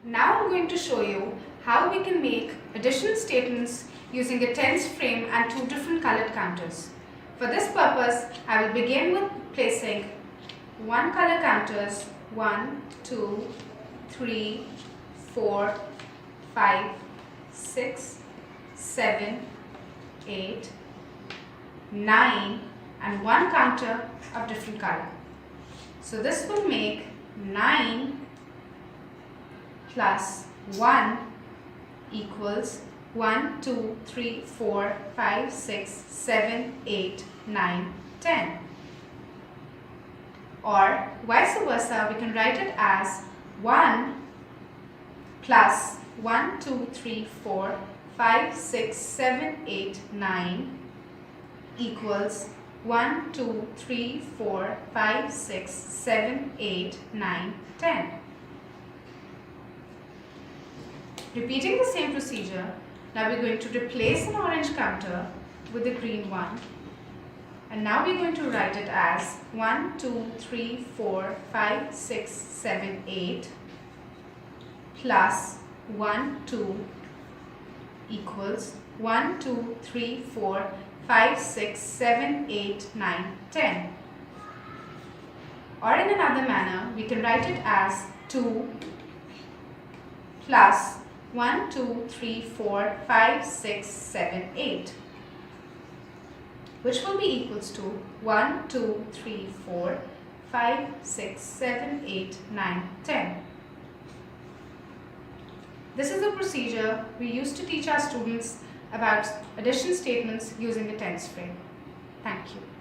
Now I'm going to show you how we can make addition statements using a tens frame and two different colored counters. For this purpose, I will begin with placing one color counters 1, 2, 3, 4, 5, 6, 7, 8, 9 and one counter of different color. So this will make 9 plus 1 equals 1, 2, 3, 4, 5, 6, 7, 8, 9, 10. Or vice versa, we can write it as 1 plus 1, 2, 3, 4, 5, 6, 7, 8, 9 equals 1, 2, 3, 4, 5, 6, 7, 8, 9, 10. Repeating the same procedure, now we're going to replace an orange counter with a green one. And now we're going to write it as 1, 2, 3, 4, 5, 6, 7, 8 plus 1, 2 equals 1, 2, 3, 4, 5, 6, 7, 8, 9, 10. Or in another manner, we can write it as 2 plus 1, 2, 3, 4, 5, 6, 7, 8, which will be equals to 1, 2, 3, 4, 5, 6, 7, 8, 9, 10. This is the procedure we use to teach our students about addition statements using the tens frame. Thank you.